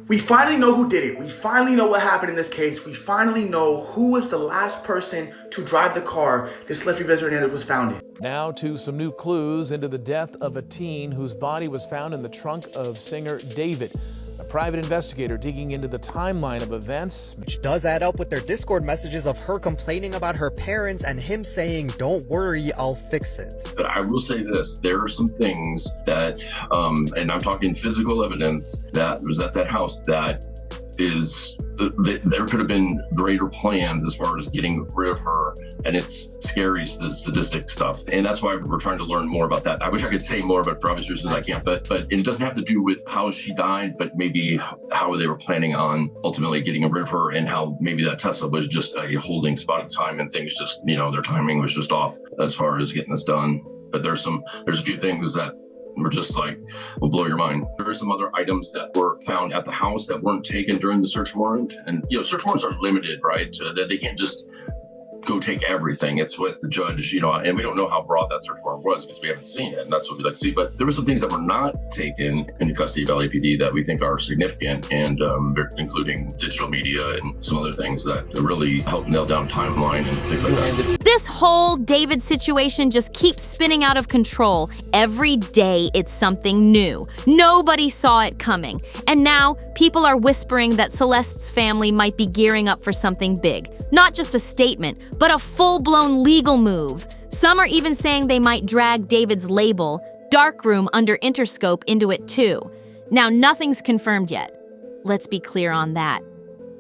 We finally know who did it. We finally know what happened in this case. We finally know who was the last person to drive the car that Celeste Hernandez was found in. Now to some new clues into the death of a teen whose body was found in the trunk of singer David. A private investigator digging into the timeline of events, which does add up with their Discord messages of her complaining about her parents and him saying, "Don't worry, I'll fix it." But I will say this, there are some things that, and I'm talking physical evidence that was at that house that is, there could have been greater plans as far as getting rid of her, and it's scary, sadistic stuff. And that's why we're trying to learn more about that. I wish I could say more, but for obvious reasons I can't. But it doesn't have to do with how she died, but maybe how they were planning on ultimately getting rid of her, and how maybe that Tesla was just a holding spot at time, and things just, their timing was just off as far as getting this done. But there's a few things that were just like, will blow your mind. There are some other items that were found at the house that weren't taken during the search warrant. And, search warrants are limited, right? That they can't just go take everything. It's what the judge, and we don't know how broad that search warrant was because we haven't seen it, and that's what we'd like to see. But there were some things that were not taken into custody of LAPD that we think are significant, and including digital media and some other things that really help nail down timeline and things like that. This whole David situation just keeps spinning out of control. Every day it's something new. Nobody saw it coming. And now people are whispering that Celeste's family might be gearing up for something big. Not just a statement, but a full-blown legal move. Some are even saying they might drag David's label, Darkroom under Interscope, into it too. Now, nothing's confirmed yet. Let's be clear on that.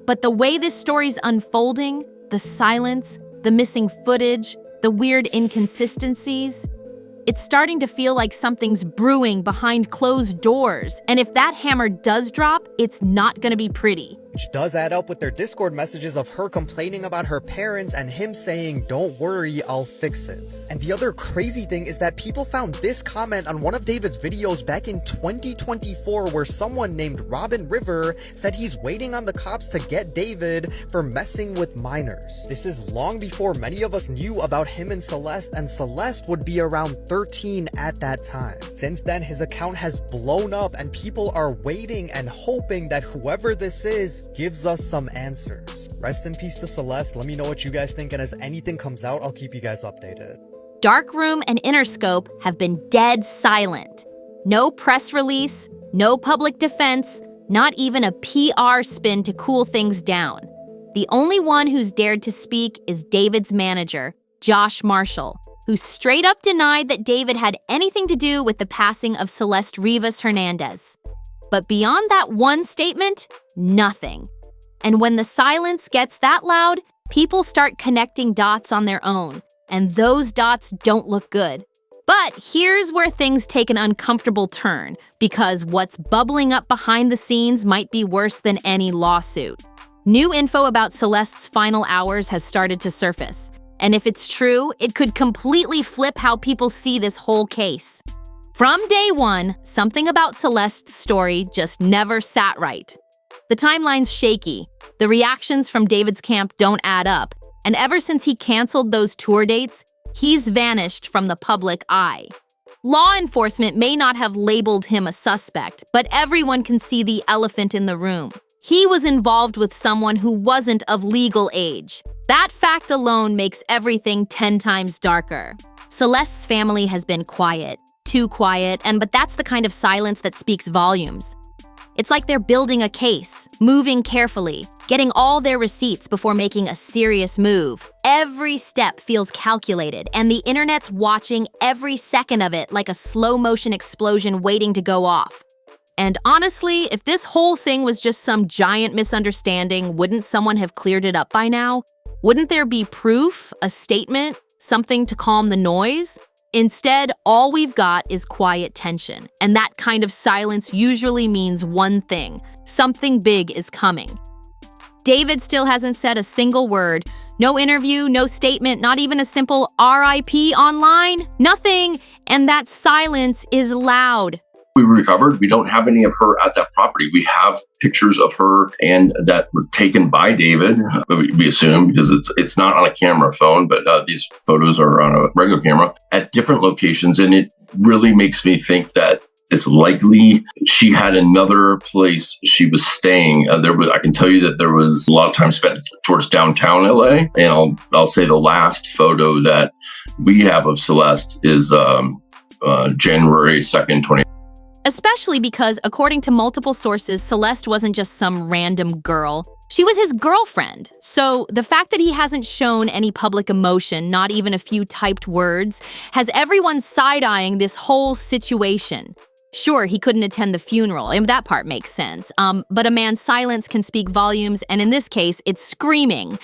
But the way this story's unfolding, the silence, the missing footage, the weird inconsistencies, it's starting to feel like something's brewing behind closed doors. And if that hammer does drop, it's not gonna be pretty. Which does add up with their Discord messages of her complaining about her parents and him saying, "Don't worry, I'll fix it." And the other crazy thing is that people found this comment on one of David's videos back in 2024 where someone named Robin River said he's waiting on the cops to get David for messing with minors. This is long before many of us knew about him and Celeste would be around 13 at that time. Since then, his account has blown up and people are waiting and hoping that whoever this is gives us some answers. Rest in peace to Celeste. Let me know what you guys think, and as anything comes out, I'll keep you guys updated. Darkroom and Interscope have been dead silent. No press release, no public defense, not even a PR spin to cool things down. The only one who's dared to speak is David's manager, Josh Marshall, who straight up denied that David had anything to do with the passing of Celeste Rivas Hernandez. But beyond that one statement, nothing. And when the silence gets that loud, people start connecting dots on their own, and those dots don't look good. But here's where things take an uncomfortable turn, because what's bubbling up behind the scenes might be worse than any lawsuit. New info about Celeste's final hours has started to surface, and if it's true, it could completely flip how people see this whole case. From day one, something about Celeste's story just never sat right. The timeline's shaky, the reactions from David's camp don't add up, and ever since he canceled those tour dates, he's vanished from the public eye. Law enforcement may not have labeled him a suspect, but everyone can see the elephant in the room. He was involved with someone who wasn't of legal age. That fact alone makes everything 10 times darker. Celeste's family has been quiet. Too quiet, but that's the kind of silence that speaks volumes. It's like they're building a case, moving carefully, getting all their receipts before making a serious move. Every step feels calculated, and the internet's watching every second of it like a slow-motion explosion waiting to go off. And honestly, if this whole thing was just some giant misunderstanding, wouldn't someone have cleared it up by now? Wouldn't there be proof, a statement, something to calm the noise? Instead, all we've got is quiet tension, and that kind of silence usually means one thing: something big is coming. David still hasn't said a single word. No interview, no statement, not even a simple RIP online, nothing, and that silence is loud. We recovered. We don't have any of her at that property. We have pictures of her and that were taken by David, we assume, because it's not on a camera phone, but these photos are on a regular camera at different locations. And it really makes me think that It's likely she had another place she was staying. I can tell you that there was a lot of time spent towards downtown LA. And I'll say the last photo that we have of Celeste is January 2nd, 20. Especially because, according to multiple sources, Celeste wasn't just some random girl. She was his girlfriend. So the fact that he hasn't shown any public emotion, not even a few typed words, has everyone side-eyeing this whole situation. Sure, he couldn't attend the funeral, and that part makes sense. But a man's silence can speak volumes, and in this case, it's screaming.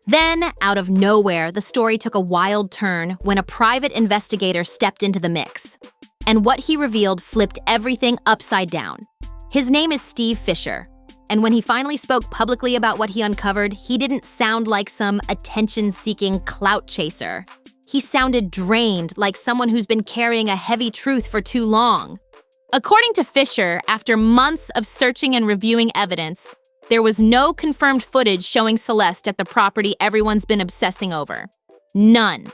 Then, out of nowhere, the story took a wild turn when a private investigator stepped into the mix. And what he revealed flipped everything upside down. His name is Steve Fisher. And when he finally spoke publicly about what he uncovered, he didn't sound like some attention-seeking clout chaser. He sounded drained, like someone who's been carrying a heavy truth for too long. According to Fisher, after months of searching and reviewing evidence, there was no confirmed footage showing Celeste at the property everyone's been obsessing over. None.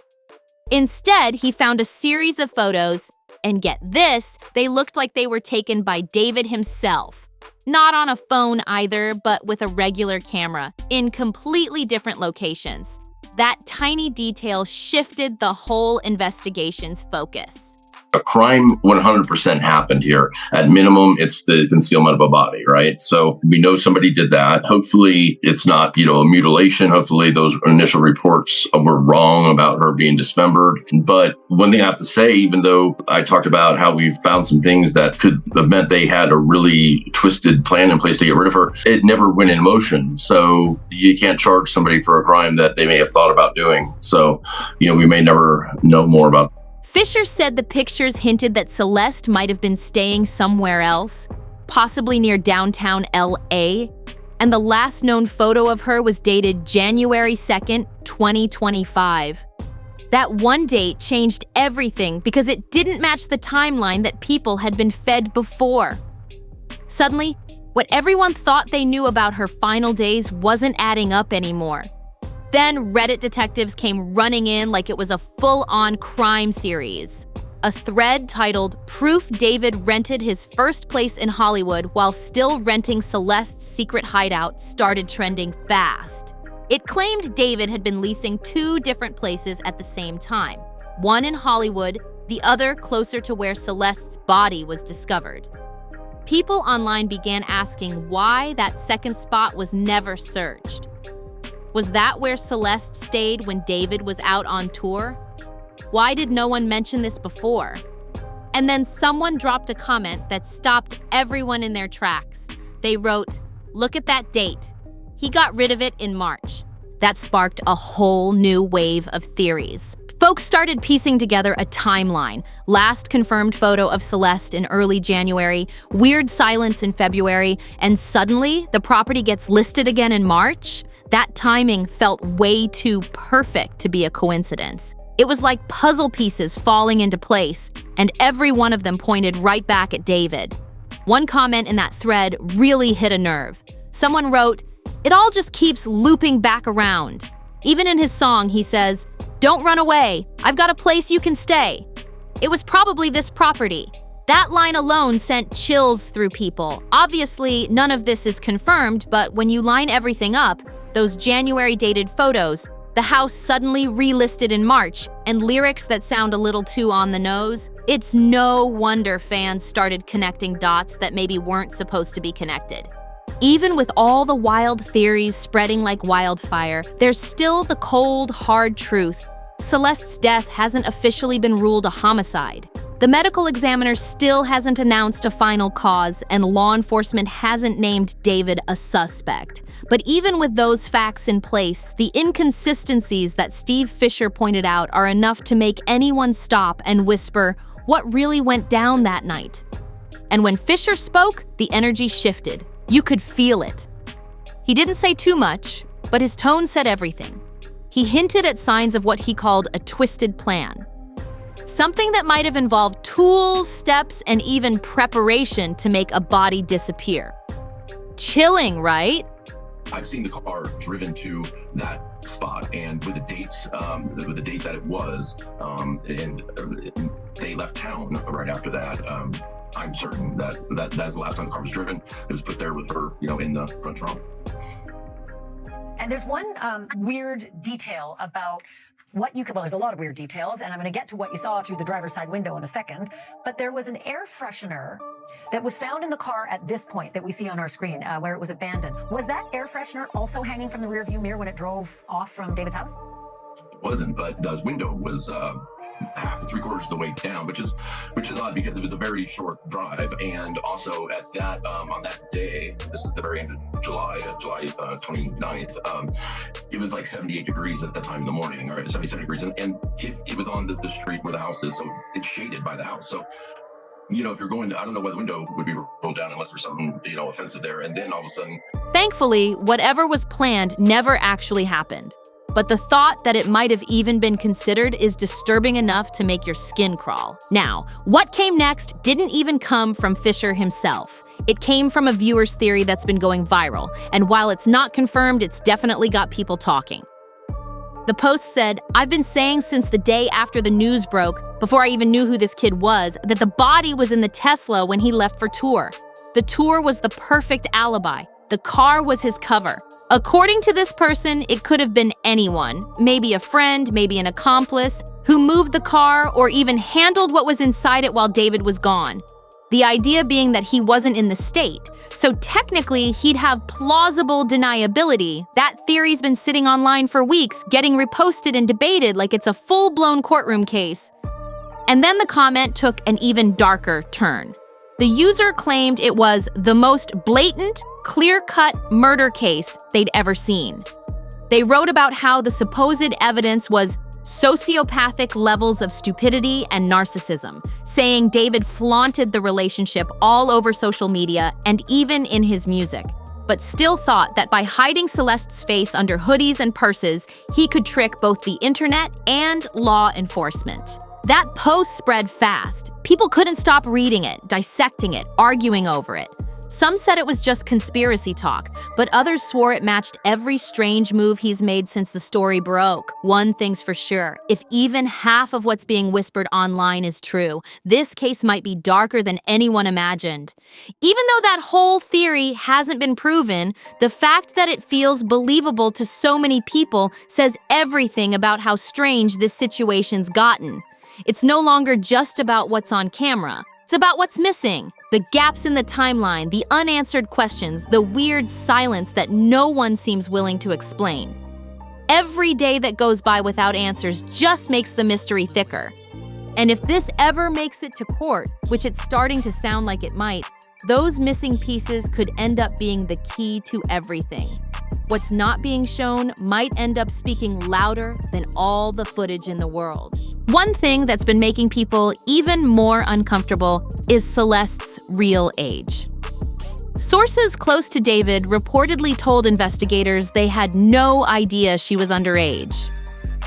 Instead, he found a series of photos, and get this, they looked like they were taken by David himself. Not on a phone either, but with a regular camera, in completely different locations. That tiny detail shifted the whole investigation's focus. A crime 100% happened here. At minimum, it's the concealment of a body, right? So we know somebody did that. Hopefully it's not, a mutilation. Hopefully those initial reports were wrong about her being dismembered. But one thing I have to say, even though I talked about how we found some things that could have meant they had a really twisted plan in place to get rid of her, it never went in motion. So you can't charge somebody for a crime that they may have thought about doing. So, we may never know more about. Fisher said the pictures hinted that Celeste might have been staying somewhere else, possibly near downtown LA, and the last known photo of her was dated January 2nd, 2025. That one date changed everything because it didn't match the timeline that people had been fed before. Suddenly, what everyone thought they knew about her final days wasn't adding up anymore. Then Reddit detectives came running in like it was a full-on crime series. A thread titled "Proof David Rented His First Place in Hollywood While Still Renting Celeste's Secret Hideout" started trending fast. It claimed David had been leasing 2 different places at the same time, one in Hollywood, the other closer to where Celeste's body was discovered. People online began asking why that second spot was never searched. Was that where Celeste stayed when David was out on tour? Why did no one mention this before? And then someone dropped a comment that stopped everyone in their tracks. They wrote, "Look at that date. He got rid of it in March." That sparked a whole new wave of theories. Folks started piecing together a timeline. Last confirmed photo of Celeste in early January, weird silence in February, and suddenly the property gets listed again in March? That timing felt way too perfect to be a coincidence. It was like puzzle pieces falling into place, and every one of them pointed right back at David. One comment in that thread really hit a nerve. Someone wrote, "It all just keeps looping back around." Even in his song, he says, "Don't run away. I've got a place you can stay." It was probably this property. That line alone sent chills through people. Obviously, none of this is confirmed, but when you line everything up, those January-dated photos, the house suddenly relisted in March, and lyrics that sound a little too on the nose, it's no wonder fans started connecting dots that maybe weren't supposed to be connected. Even with all the wild theories spreading like wildfire, there's still the cold, hard truth. Celeste's death hasn't officially been ruled a homicide. The medical examiner still hasn't announced a final cause, and law enforcement hasn't named David a suspect. But even with those facts in place, the inconsistencies that Steve Fisher pointed out are enough to make anyone stop and whisper, what really went down that night? And when Fisher spoke, the energy shifted. You could feel it. He didn't say too much, but his tone said everything. He hinted at signs of what he called a twisted plan. Something that might have involved tools, steps, and even preparation to make a body disappear. Chilling, right? I've seen the car driven to that spot, and with the dates, with the date that it was, and they left town right after that. I'm certain that's the last time the car was driven. It was put there with her, in the front trunk. And there's one weird detail about what you could, well, there's a lot of weird details, and I'm going to get to what you saw through the driver's side window in a second, but there was an air freshener that was found in the car at this point that we see on our screen, where it was abandoned. Was that air freshener also hanging from the rearview mirror when it drove off from David's house? It wasn't, but the window was half to 3/4 of the way down, which is odd because it was a very short drive, and also at that on that day, this is the very end of July 29th, it was like 78 degrees at the time in the morning, or 77 degrees, and if it was on the street where the house is, so it's shaded by the house, so if you're going to, I don't know why the window would be rolled down unless there's something offensive there, and then all of a sudden. Thankfully, whatever was planned never actually happened. But the thought that it might have even been considered is disturbing enough to make your skin crawl. Now, what came next didn't even come from Fisher himself. It came from a viewer's theory that's been going viral, and while it's not confirmed, it's definitely got people talking. The post said, "I've been saying since the day after the news broke, before I even knew who this kid was, that the body was in the Tesla when he left for tour. The tour was the perfect alibi. The car was his cover." According to this person, it could have been anyone, maybe a friend, maybe an accomplice, who moved the car or even handled what was inside it while David was gone. The idea being that he wasn't in the state, so technically he'd have plausible deniability. That theory's been sitting online for weeks, getting reposted and debated like it's a full-blown courtroom case. And then the comment took an even darker turn. The user claimed it was the most blatant, clear-cut murder case they'd ever seen. They wrote about how the supposed evidence was sociopathic levels of stupidity and narcissism, saying David flaunted the relationship all over social media and even in his music, but still thought that by hiding Celeste's face under hoodies and purses, he could trick both the internet and law enforcement. That post spread fast. People couldn't stop reading it, dissecting it, arguing over it. Some said it was just conspiracy talk, but others swore it matched every strange move he's made since the story broke. One thing's for sure, if even half of what's being whispered online is true, this case might be darker than anyone imagined. Even though that whole theory hasn't been proven, the fact that it feels believable to so many people says everything about how strange this situation's gotten. It's no longer just about what's on camera. It's about what's missing. The gaps in the timeline, the unanswered questions, the weird silence that no one seems willing to explain. Every day that goes by without answers just makes the mystery thicker. And if this ever makes it to court, which it's starting to sound like it might, those missing pieces could end up being the key to everything. What's not being shown might end up speaking louder than all the footage in the world. One thing that's been making people even more uncomfortable is Celeste's real age. Sources close to David reportedly told investigators they had no idea she was underage.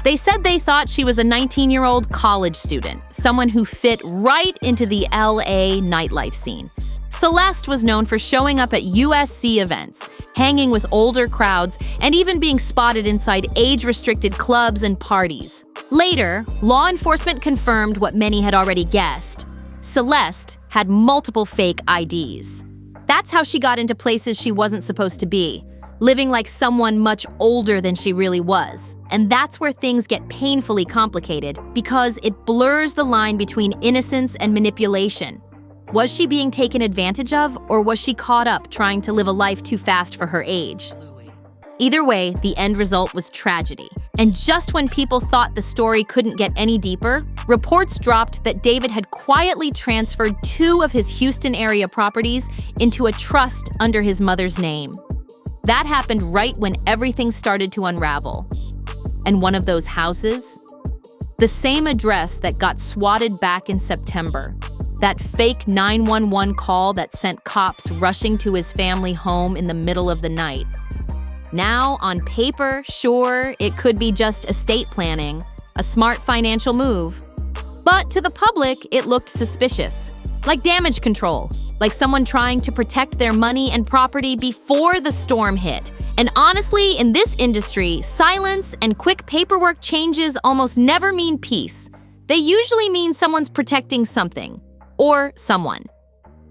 They said they thought she was a 19-year-old college student, someone who fit right into the LA nightlife scene. Celeste was known for showing up at USC events, hanging with older crowds, and even being spotted inside age-restricted clubs and parties. Later, law enforcement confirmed what many had already guessed. Celeste had multiple fake IDs. That's how she got into places she wasn't supposed to be, living like someone much older than she really was. And that's where things get painfully complicated, because it blurs the line between innocence and manipulation. Was she being taken advantage of, or was she caught up trying to live a life too fast for her age? Either way, the end result was tragedy. And just when people thought the story couldn't get any deeper, reports dropped that David had quietly transferred 2 of his Houston area properties into a trust under his mother's name. That happened right when everything started to unravel. And one of those houses? The same address that got swatted back in September. That fake 911 call that sent cops rushing to his family home in the middle of the night. Now, on paper, sure, it could be just estate planning, a smart financial move. But to the public, it looked suspicious. Like damage control, like someone trying to protect their money and property before the storm hit. And honestly, in this industry, silence and quick paperwork changes almost never mean peace. They usually mean someone's protecting something. Or someone.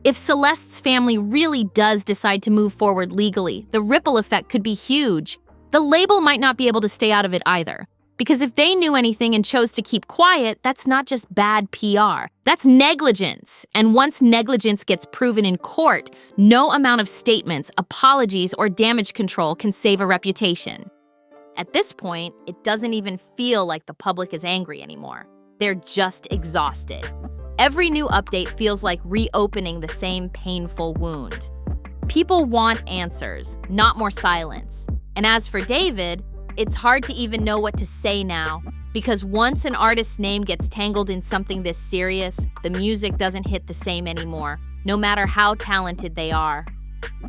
If Celeste's family really does decide to move forward legally, the ripple effect could be huge. The label might not be able to stay out of it either. Because if they knew anything and chose to keep quiet, that's not just bad PR. That's negligence. And once negligence gets proven in court, no amount of statements, apologies, or damage control can save a reputation. At this point, it doesn't even feel like the public is angry anymore. They're just exhausted. Every new update feels like reopening the same painful wound. People want answers, not more silence. And as for David, it's hard to even know what to say now, because once an artist's name gets tangled in something this serious, the music doesn't hit the same anymore, no matter how talented they are.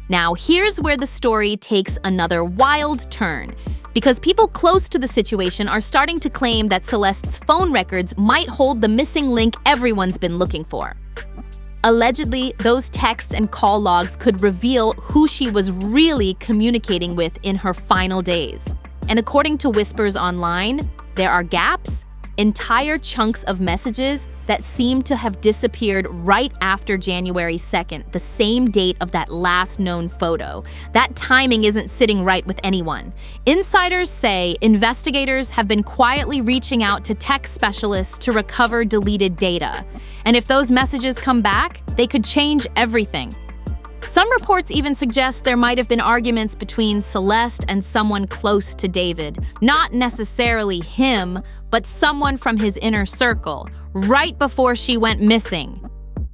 Now, here's where the story takes another wild turn, because people close to the situation are starting to claim that Celeste's phone records might hold the missing link everyone's been looking for. Allegedly, those texts and call logs could reveal who she was really communicating with in her final days. And according to whispers online, there are gaps, entire chunks of messages that seem to have disappeared right after January 2nd, the same date of that last known photo. That timing isn't sitting right with anyone. Insiders say investigators have been quietly reaching out to tech specialists to recover deleted data. And if those messages come back, they could change everything. Some reports even suggest there might have been arguments between Celeste and someone close to David. Not necessarily him, but someone from his inner circle, right before she went missing.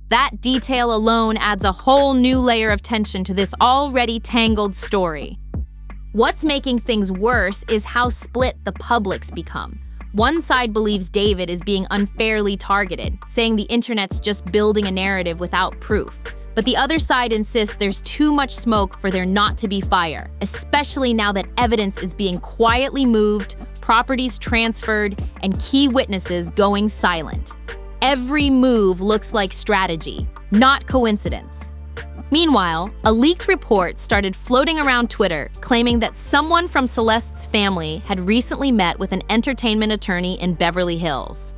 That detail alone adds a whole new layer of tension to this already tangled story. What's making things worse is how split the public's become. One side believes David is being unfairly targeted, saying the internet's just building a narrative without proof. But the other side insists there's too much smoke for there not to be fire, especially now that evidence is being quietly moved, properties transferred, and key witnesses going silent. Every move looks like strategy, not coincidence. Meanwhile, a leaked report started floating around Twitter claiming that someone from Celeste's family had recently met with an entertainment attorney in Beverly Hills.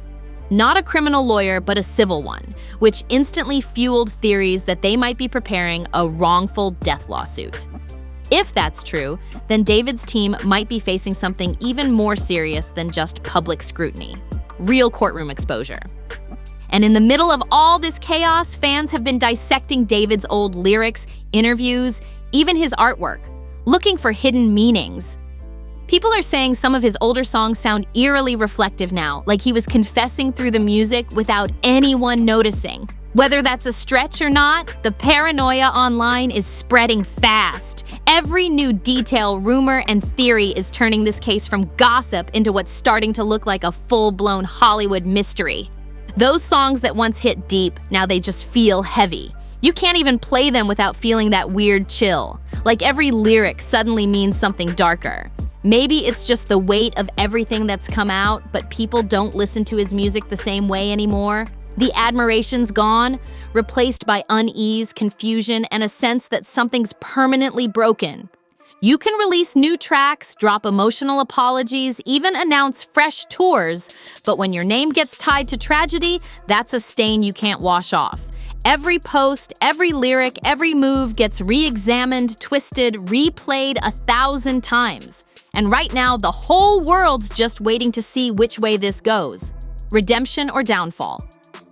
Not a criminal lawyer, but a civil one, which instantly fueled theories that they might be preparing a wrongful death lawsuit. If that's true, then David's team might be facing something even more serious than just public scrutiny. Real courtroom exposure. And in the middle of all this chaos, fans have been dissecting David's old lyrics, interviews, even his artwork, looking for hidden meanings. People are saying some of his older songs sound eerily reflective now, like he was confessing through the music without anyone noticing. Whether that's a stretch or not, the paranoia online is spreading fast. Every new detail, rumor, and theory is turning this case from gossip into what's starting to look like a full-blown Hollywood mystery. Those songs that once hit deep, now they just feel heavy. You can't even play them without feeling that weird chill, like every lyric suddenly means something darker. Maybe it's just the weight of everything that's come out, but people don't listen to his music the same way anymore. The admiration's gone, replaced by unease, confusion, and a sense that something's permanently broken. You can release new tracks, drop emotional apologies, even announce fresh tours, but when your name gets tied to tragedy, that's a stain you can't wash off. Every post, every lyric, every move gets re-examined, twisted, replayed 1,000 times. And right now, the whole world's just waiting to see which way this goes. Redemption or downfall.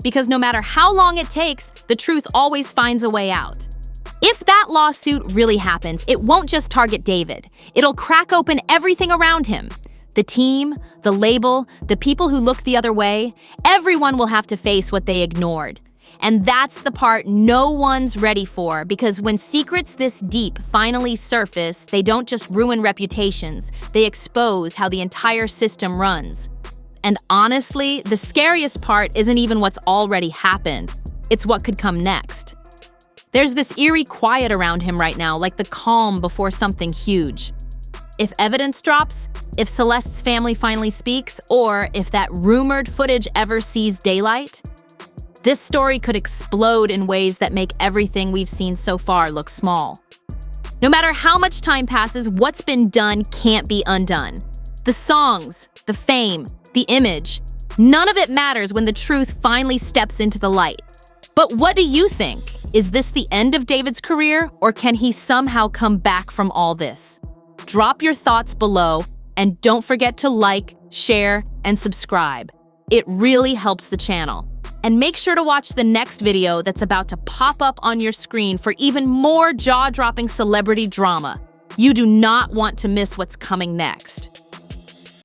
Because no matter how long it takes, the truth always finds a way out. If that lawsuit really happens, it won't just target David. It'll crack open everything around him. The team, the label, the people who look the other way, everyone will have to face what they ignored. And that's the part no one's ready for, because when secrets this deep finally surface, they don't just ruin reputations, they expose how the entire system runs. And honestly, the scariest part isn't even what's already happened, it's what could come next. There's this eerie quiet around him right now, like the calm before something huge. If evidence drops, if Celeste's family finally speaks, or if that rumored footage ever sees daylight, this story could explode in ways that make everything we've seen so far look small. No matter how much time passes, what's been done can't be undone. The songs, the fame, the image, none of it matters when the truth finally steps into the light. But what do you think? Is this the end of David's career, or can he somehow come back from all this? Drop your thoughts below, and don't forget to like, share, and subscribe. It really helps the channel. And make sure to watch the next video that's about to pop up on your screen for even more jaw-dropping celebrity drama. You do not want to miss what's coming next.